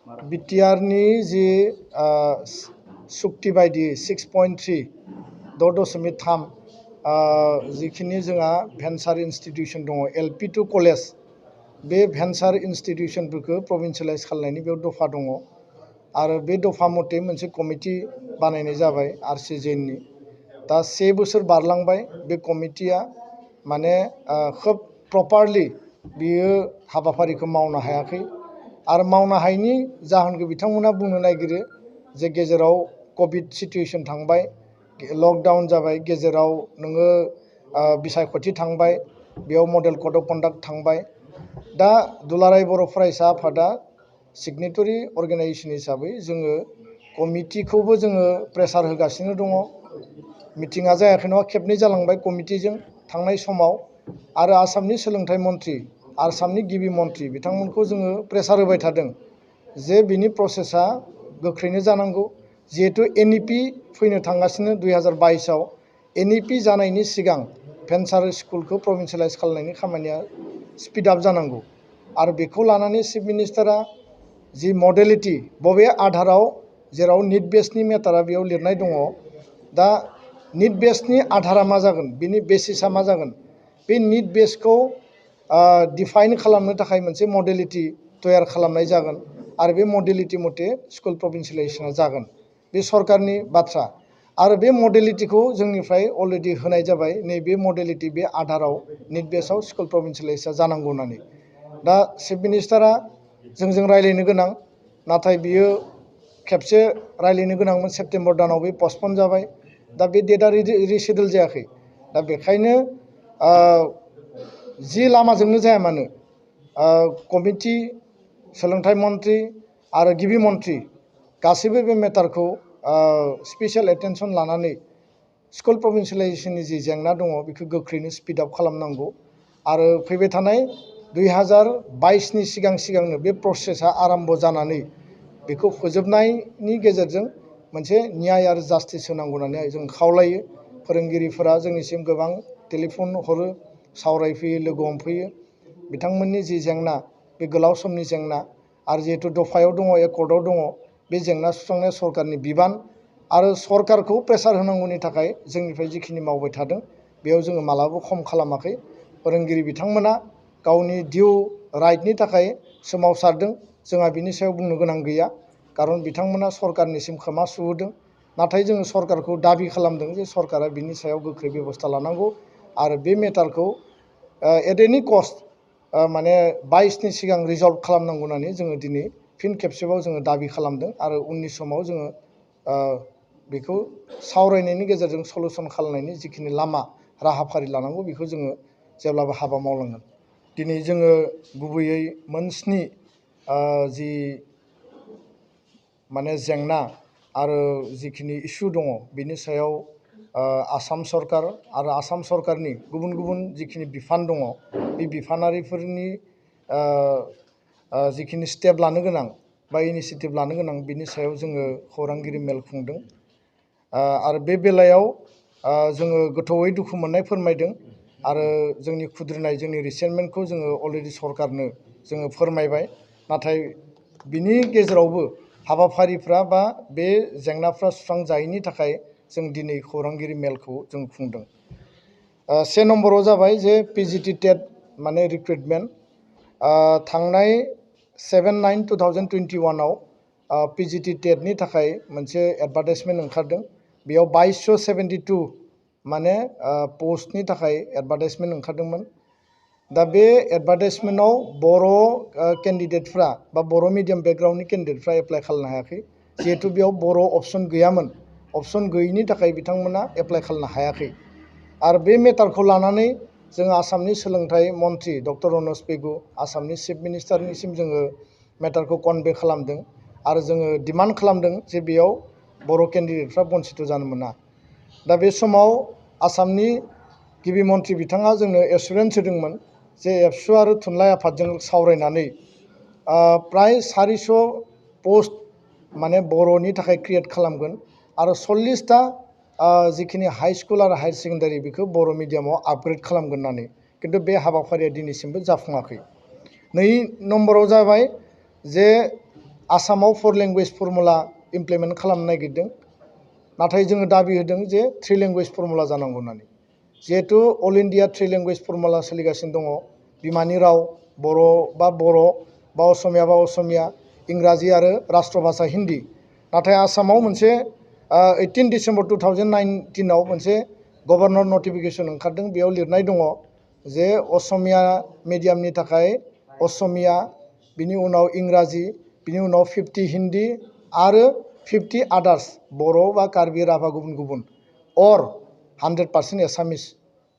बिटिआरनि जि सुक्ति बायदि 6.3 6.3 जिखिनि जोंहा भेन्सार इन्स्टिटिउसन दङ LP2 कलेज बे भेन्सार इन्स्टिटिउसनफोरखौ प्रभिन्सियेलाइज खालामनायनि बेयाव दफा दङ आरो बे दफा मथे मोनसे कमिटि बानायनाय जाबाय RCJनि दा 7 बोसोर बारलांबाय बे कमिटिया माने खोब प्रपारलि बियो हाबाफारिखौ मावनो हायाखै आरो मावनो हायैनि जाहोनखौ बिथांमोना बुंनो नागिरो जे गेजेराव कोभिड सिचुएशन थांबाय लकडाउन जाबाय गेजेराव नोङो बिसायख'थि थांबाय बेयाव मडेल कड अफ कन्डाक्ट थांबाय दा दुलाराय बर' फरायसा आफादा सिगनेटरि अर्गेनाइजेसन हिसाबै जोङो कमिटिखौबो जोङो प्रेसार होगासिनो दङ मिटिङा जायाखै नङा खेबनै जालांबाय कमिटिजों थांनाय समाव आरो आसामनि सोलोंथाइ मन्थ्रि आसामनि गिबि मन्थ्रि बिथांमोनखौ जोङो प्रेसार होबाय थादों जे बिनि प्रसेसा गोख्रैनो जानांगौ जिहेतु NEP फैनो थांगासिनो 2022 आव NEP जानायनि सिगां भेन्सार स्कुलखौ प्रभिन्सियेलाइज खालामनायनि खामानिया स्पिड आप जानांगौ आरो बेखौ लानानै चिफ मिनिस्टारा जि मडेलिटी बबे आधाराव जेराव निट बेसनि मेटारा बेयाव लिरनाय दङ दा निट बेसनि आधारा मा जागोन बिनि बेसिसा मा जागोन बे निट बेसखौ डिफाइन खालामनो थाखाय मोनसे मडेलिटी तैयार खालामनाय जागोन आरो बे मडेलिटी मथे स्कुल प्रभिन्सियेलाइजेसना जागोन बे सरकारनि बाथ्रा आरो बे मडेलिटीखौ जोंनिफ्राय अलरेडि होनाय जाबाय नैबे मडेलिटी बे आधाराव निट बेसआव स्कुल प्रभिन्सियेलाइजेसना जानांगौ होननानै दा चिफ मिनिस्टारा जोंजों रायलायनो गोनां नाथाय बियो खेबसे रायलायनो गोनांमोन सेप्तेम्बर दानाव बे पस्टपन जाबाय दा बे डेटआ रिसेडुल जायाखै दा बेखायनो जि लामाजोंनो जाया मानो कमिटि सोलोंथाइ मन्थ्रि आरो गिबि मन्थ्रि गासैबो बे मेटारखौ स्पेसियेल एटेनसन लानानै स्कुल प्रभिन्सियेलाइजेसननि जि जेंना दङ बेखौ गोख्रैनो स्पिड आप खालामनांगौ आरो फैबाय थानाय 2022नि सिगांनो बे प्रसेसा आरम्भ जानानै बेखौ फोजोबनायनि गेजेरजों मोनसे न्याय आरो जास्टिस होनांगौ होननानै जों खावलायो फोरोंगिरिफोरा जोंनिसिम गोबां टेलिफन हरो सावरायफैयो लोगो हमफैयो बिथांमोननि जि जेंना बे गोलाव समनि जेंना आरो जिहेतु दफायाव दङ एकर्डआव दङ बे जेंना सुस्रांनाया सरकारनि बिबान आरो सरकारखौ प्रेसार होनांगौनि थाखाय जोंनिफ्राय जिखिनि मावबाय थादों बेयाव जोङो मालाबाबो खम खालामाखै फोरोंगिरि बिथांमोना गावनि डिउ राइटनि थाखाय सोमावसारदों जोंहा बिनि सायाव बुंनो गोनां गैया खारन बिथांमोना सरकारनिसिम खोमा सुहोदों नाथाय जोङो सरकारखौ दाबि खालामदों जे सरकारा बिनि सायाव गोख्रै बेबस्था लानांगौ आरो बे मेटारखौ एट एनि कस्ट माने 22नि सिगां रिजल्भ खालामनांगौ होननानै जोङो दिनै फिन खेबसेबाव जोङो दाबि खालामदों आरो उननि समाव जोङो बेखौ सावरायनायनि गेजेरजों सलुसन खालामनायनि जिखिनि लामा राहाफारि लानांगौ बेखौ जोङो जेब्लाबो हाबा मावलांगोन दिनै जोङो गुबैयै मोनस्नि जि माने जेंना आरो जिखिनि इस्यु दङ बिनि सायाव आसाम सरकार आरो आसाम सरकारनि गुबुन गुबुन जिखिनि बिफान दङ बे बिफानारिफोरनि जिखिनि स्टेप लानो गोनां बा इनिसियेटिभ लानो गोनां बिनि सायाव जोङो खौरांगिरि मेल खुंदों आरो बे बेलायाव जोङो गोथौयै दुखु मोननाय फोरमायदों आरो जोंनि खुद्रिनाय जोंनि रिसेन्टमेन्टखौ जोङो अलरेडि सरकारनो जोङो फोरमायबाय नाथाय बिनि गेजेरावबो हाबाफारिफ्रा बा बे जेंनाफ्रा सुस्रांजायैनि थाखाय जों दिनै खौरांगिरि मेलखौ जों खुंदों 1 नम्बराव जाबाय जे PGT टेट माने रिक्रुटमेन्ट थांनाय 7/9/2021 आव PGT टेटनि थाखाय मोनसे एडभार्टाइजमेन्ट ओंखारदों बेयाव 2272 माने पस्टनि थाखाय एडभार्टाइजमेन्ट ओंखारदोंमोन दा बे एडभार्टाइजमेन्टआव बर' केन्डिडेटफ्रा बा बर' मिडियाम बेकग्राउन्डनि केन्डिडेटफ्रा एप्लाइ खालामनो हायाखै जिहेतु बेयाव बर' अपसन गैयामोन अपसन गैयैनि थाखाय बिथांमोना एप्लाइ खालामनो हायाखै आरो बे मेटारखौ लानानै जों आसामनि सोलोंथाइ मन्थ्रि डक्टर रनज पेगु आसामनि चिफ मिनिस्टारनिसिम जोङो मेटारखौ कनभे खालामदों आरो जोङो डिमान्ड खालामदों जे बेयाव बर' केन्डिडेटफ्रा बन्सित जानो मोना दा बे समाव आसामनि गिबि मन्थ्रि बिथाङा जोंनो एसुरेन्स होदोंमोन जे एबसु आरो थुनलाइ आफादजों सावरायनानै प्राय 400 पस्ट माने बर'नि थाखाय क्रिएट खालामगोन आरो 40टा जिखिनि हाई स्कुल आरो हायर सेकेन्डारि बेखौ बर' मिडियामाव आपग्रेड खालामगोन होननानै किन्तु बे हाबाफारिया दिनैसिमबो जाफुङाखै 2 नम्बराव जाबाय जे आसामाव 4 लेंगुवेज फर्मुला इमप्लिमेन्ट खालामनो नागिरदों नाथाय जोङो दाबि होदों जे 3 लेंगुवेज फर्मुला जानांगौ होननानै जिहेतु अल इन्डिया 3 लेंगुवेज फर्मुला सोलिगासिनो दङ बिमानि राव बर' बा असमिया इंराजि आरो राष्ट्र भाषा हिन्दी नाथाय आसामाव मोनसे 18 डिसेम्बर 2019 आव मोनसे गभर्नर नटिफिकेशन ओंखारदों बेयाव लिरनाय दङ जे असमिया मिडियामनि थाखाय असमिया बिनि उनाव इंराजि बिनि उनाव 50 हिन्दी आरो 50 आदार्स बर' बा कार्बि राभा गुबुन और 100% एसामिस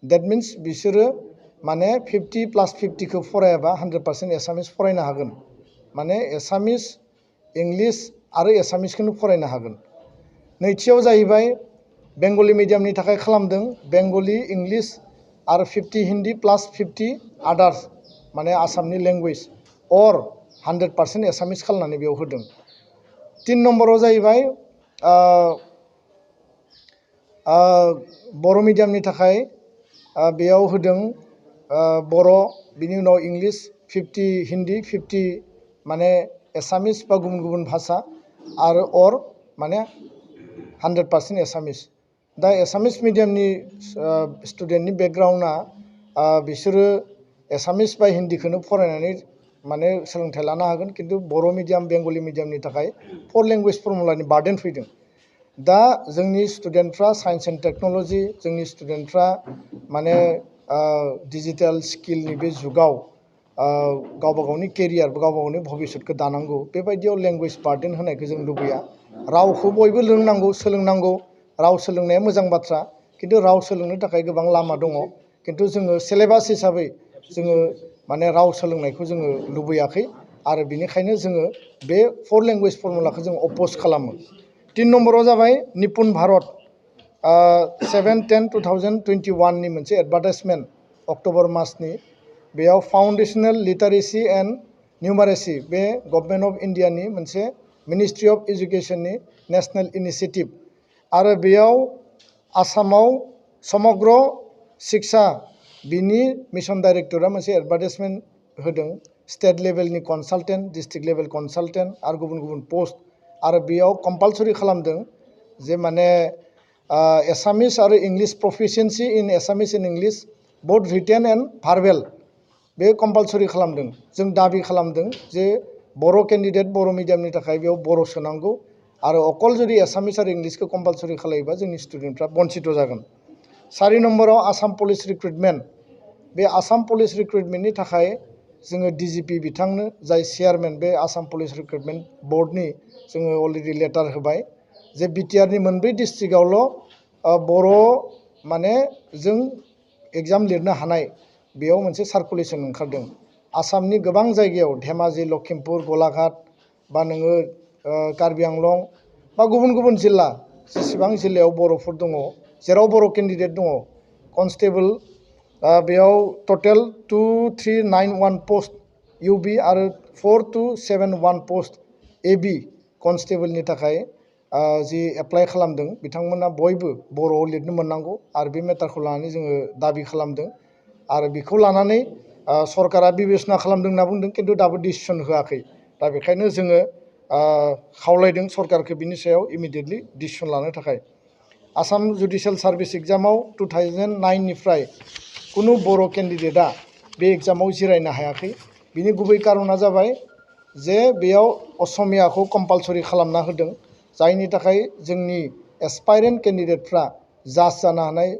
दैट मीन्स बिसोरो माने 50 + 50 खौ फरायाबा 100% एसामिस फरायनो हागोन माने एसामिस इंलिश आरो एसामिसखौनो फरायनो हागोन नैथियाव जाहैबाय बेंगली मिडियामनि थाखाय खालामदों बेंगली इंलिश आरो 50 हिन्दी + 50 आदार्स माने आसामनि लैंग्वेज और 100% एसामिस खालामनानै बेयाव होदों 3 नम्बराव जाहैबाय बर' मिडियामनि थाखाय बेयाव होदों बर' बिनि उनाव इंलिश 50 हिन्दी 50 माने एसामिस बा गुबुन भाषा आरो और माने 100% एसामिस दा एसामिस मिडियामनि स्टुडेन्टनि बेकग्राउन्डआ बिसोरो एसामिस बा हिन्दीखौनो फरायनानै माने सोलोंथाइ लानो हागोन किन्तु बर' मिडियाम बेंगली मिडियामनि थाखाय 4 लेंगुवेज फर्मुलानि बार्डेन फैदों दा जोंनि स्टुडेन्टफ्रा साइन्स एन्ड टेक्न'लजि जोंनि स्टुडेन्टफ्रा माने डिजिटेल स्किलनि बे जुगाव गावबा गावनि केरियार गावबा गावनि भबिष्यतखौ दानांगौ बेबायदियाव लेंगुवेज बार्डेन होनायखौ जों लुबैया रावखौ बयबो रोंनांगौ सोलोंनांगौ राव सोलोंनाया मोजां बाथ्रा किन्तु राव सोलोंनो थाखाय गोबां लामा दङ किन्तु जोङो सिलेबास हिसाबै जोङो माने राव सोलोंनायखौ जोङो लुबैयाखै आरो बिनिखायनो जोङो बे 4 लेंगुवेज फर्मुलाखौ जों अपोज खालामो 3 नम्बराव जाबाय निपुन भारत 7/10/2021 नि मोनसे एडभार्टाइजमेन्ट अक्ट'बर मासनि बेयाव फाउन्डेशनेल लिटारेसि एन्ड न्यूमारेसि बे गभर्नमेन्ट अफ इन्डियानि मोनसे मिनिस्ट्रि अफ एजुकेशननि नेशनेल इनिशिएटिभ आरो बेयाव आसामाव समग्र शिक्षा बिनि मिशन डाइरेक्टरा मोनसे एडभार्टाइजमेन्ट होदों स्टेट लेभेलनि कनसालटेन्ट डिस्ट्रिक्ट लेभेल कनसालटेन्ट आरो गुबुन पोस्ट आरो बेयाव कम्पालसरि खालामदों जे माने एसामिस आरो English proficiency in Assamese and English both written and verbal बे कम्पालसरि खालामदों जों दाबि खालामदों जे बर' केन्डिडेट बर' मिडियामनि थाखाय बेयाव बर' सोनांगौ आरो अकल जुदि एसामिस आरो इंलिशखौ कम्पालसरि खालायोबा जोंनि स्टुडेन्टफ्रा बन्चित जागोन 4 नम्बराव आसाम पुलिस रिक्रुटमेन्ट बे आसाम पुलिस रिक्रुटमेन्टनि थाखाय जोङो डिजिपि बिथांनो जाय चेयारमेन बे आसाम पुलिस रिक्रुटमेन्ट बर्डनि जोङो अलरेडि लेटार होबाय जे बिटिआरनि मोनब्रै डिस्ट्रिक्टआवल' बर' माने जों एग्जाम लिरनो हानाय बेयाव मोनसे सार्कुलेसन ओंखारदों आसामनि गोबां जायगायाव धेमाजि लखिमपुर गलाघाट बा नोङो कार्बि आंलं बा गुबुन जिल्ला जेसेबां जिल्लायाव बर'फोर दङ जेराव बर' केन्डिडेट दङ कनस्टेबल बेयाव टटेल 2391 पोस्ट इउबि आरो 4271 पोस्ट एबि कनस्टेबलनि थाखाय जि एप्लाइ खालामदों बिथांमोना बयबो बर'आव लिरनो मोननांगौ आरो बे मेटारखौ लानानै जोङो दाबि खालामदों आरो बेखौ लानानै सरकारा बिबेसना खालामदों होनना बुंदों किन्तु दाबो डिसिसन होआखै दा बेखायनो जोङो खावलायदों सरकारखौ बिनि सायाव इमिडियेटलि डिसिसन लानो थाखाय आसाम जुडिशियेल सार्भिस एग्जामाव 2009 निफ्राय कुनु बर' केन्डिडेटआ बे एग्जामाव जिरायनो हायाखै बिनि गुबै कारना जाबाय जे बेयाव असमियाखौ कम्पालसरि खालामना होदों जायनि थाखाय जोंनि एसपायरेन्ट केन्डिडेटफ्रा जाज जानो हानाय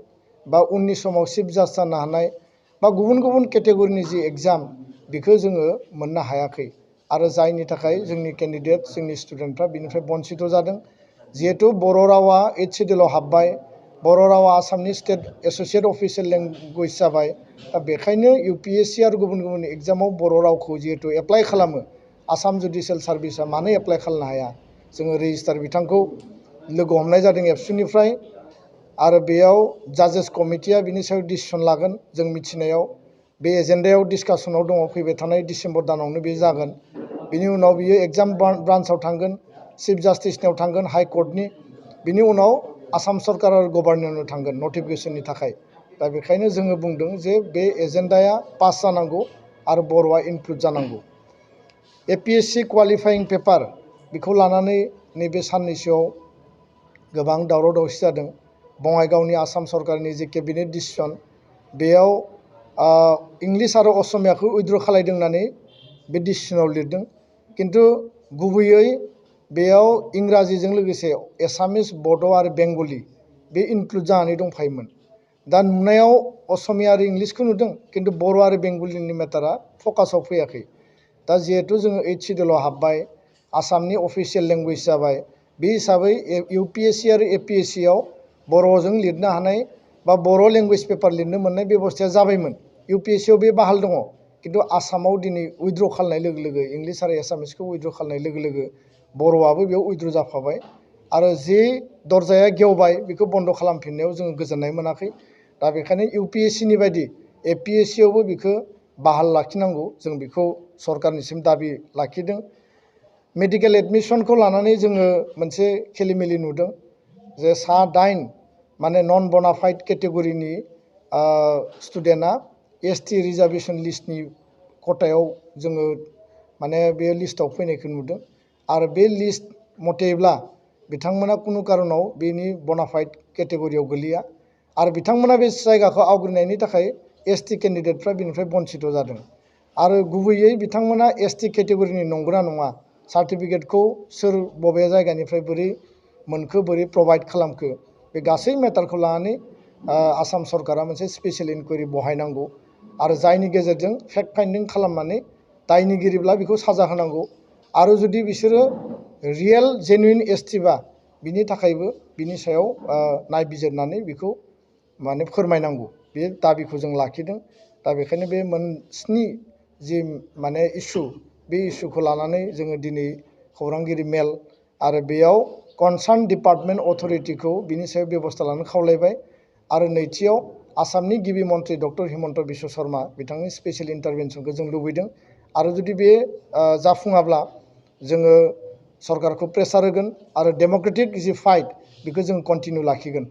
बा उननि समाव चिफ जाज जानो हानाय बा गुबुन केटेगरिनि जि एग्जाम बेखौ जोङो मोननो हायाखै आरो जायनि थाखाय जोंनि केन्डिडेट जोंनि स्टुडेन्टफ्रा बिनिफ्राय बन्चित जादों जिहेतु बर' रावा 8 सिडिउलाव हाबबाय बर' रावा आसामनि स्टेट एस'सिएट अफिसियेल लेंगुवेज जाबाय दा बेखायनो UPSC आरो गुबुन एग्जामाव बर' रावखौ जिहेतु एप्लाइ खालामो आसाम जुडिशियेल सार्भिसा मानो एप्लाइ खालामनो हाया जोङो रेजिस्टार बिथांखौ लोगो हमनाय जादों एबसुनिफ्राय आरो बेयाव जाजेस कमिटिया बिनि सायाव डिसिसन लागोन जों मिथिनायाव बे एजेन्डायाव डिसकासनाव दङ फैबाय थानाय डिसेम्बर दानावनो बे जागोन बिनि उनाव बियो एग्जाम ब्रान्चआव थांगोन चिफ जास्टिसनियाव थांगोन हाइ कर्टनि बिनि उनाव आसाम सरकार आरो गभर्नरनो थांगोन नटिफिकेसननि थाखाय दा बेखायनो जोङो बुंदों जे बे एजेन्डाया पास जानांगौ आरो बर'आ इनक्लुड जानांगौ APSC क्वालिफाइं पेपार बेखौ लानानै नैबे साननैसोआव गोबां दावराव दावसि जादों। बङाइगावनि आसाम सरकारनि जे केबिनेट डिसिसन बेयाव इंलिस आरो असमियाखौ उइथड्र खालायदों होननानै बे डिसिसनाव लिरदों, किन्तु गुबैयै बेयाव इंराजिजों लोगोसे एसामिस, बड' आरो बेंगलि बे इनक्लुड जानानै दंफायोमोन। दा नुनायाव असमिया आरो इंलिसखौ नुदों, किन्तु बर' आरो बेंगलिनि मेटारा फकासाव फैयाखै। दा जिहेतु जोङो 8th शिड्युलाव हाबबाय, आसामनि अफिसियेल लेंगुवेज जाबाय, बे हिसाबै UPSC आरो APSC आव बर'जों लिरनो हानाय बा बर' लेंगुवेज पेपार लिरनो मोननाय बेबस्थाया जाबायमोन। UPSC आव बे बाहाल दङ, किन्तु आसामाव दिनै उइथड्र खालामनाय लोगो लोगो इंलिस आरो एसामिसखौ उइथड्र खालामनाय लोगो लोगो बर'आबो बेयाव उइथड्र जाफाबाय आरो जे दरजाया गेवबाय बेखौ बन्द खालामफिननायाव जोङो गोजोननाय मोनाखै। दा बेखायनो UPSC नि बायदि APSC आवबो बेखौ बाहाल लाखिनांगौ, जों बेखौ सरकारनिसिम दाबि लाखिदों। मेडिकेल एडमिसनखौ लानानै जोङो मोनसे खेलिमेलि नुदों जे 9 माने नन बनाफाइड केटेगरिनि स्टुडेन्टआ ST रिजार्भेसन लिस्टनि खथायाव जोङो माने बे लिस्टआव फैनायखौ नुदों आरो बे लिस्ट मथेब्ला बिथांमोना कुनु कारनाव बेनि बनाफाइड केटेगरियाव गोलैया आरो बिथांमोना बे जायगाखौ आवग्रिनायनि थाखाय ST केन्डिडेटफ्रा बेनिफ्राय बन्सित जादों आरो गुबैयै बिथांमोना ST केटेगरिनि नंगौना नङा, सार्टिफिकेटखौ सोर बबे जायगानिफ्राय बोरै मोनखो, बोरै प्रभाइड खालामखो, बे गासै मेटारखौ लानानै आसाम सरकारा मोनसे स्पेसियेल इनकुवारि बहायनांगौ आरो जायनि गेजेरजों फेक्ट फाइन्डिं खालामनानै दायनिगिरिब्ला बेखौ साजा होनांगौ आरो जुदि बिसोरो रियेल जेनुइन ST बा बिनि थाखायबो बिनि सायाव नायबिजिरनानै बेखौ माने फोरमायनांगौ, बे दाबिखौ जों लाखिदों। दा बेखायनो बे मोनस्नि जि माने इस्यु, बे इस्युखौ लानानै जोङो दिनै खौरांगिरि मेल आरो बेयाव कनसार्न डिपार्टमेन्ट अथरिटिखौ बिनि सायाव बेबस्था लानो खावलायबाय आरो नैथियाव आसामनि गिबि मन्थ्रि डक्टर हिमन्त बिश्व शर्मा बिथांनि स्पेसियेल इन्टारभेनसनखौ जों लुबैदों आरो जुदि बे जाफुङाब्ला जोङो सरकारखौ प्रेसार होगोन आरो डेम'क्रेटिक जि फाइट बेखौ जों कन्टिनिउ लाखिगोन।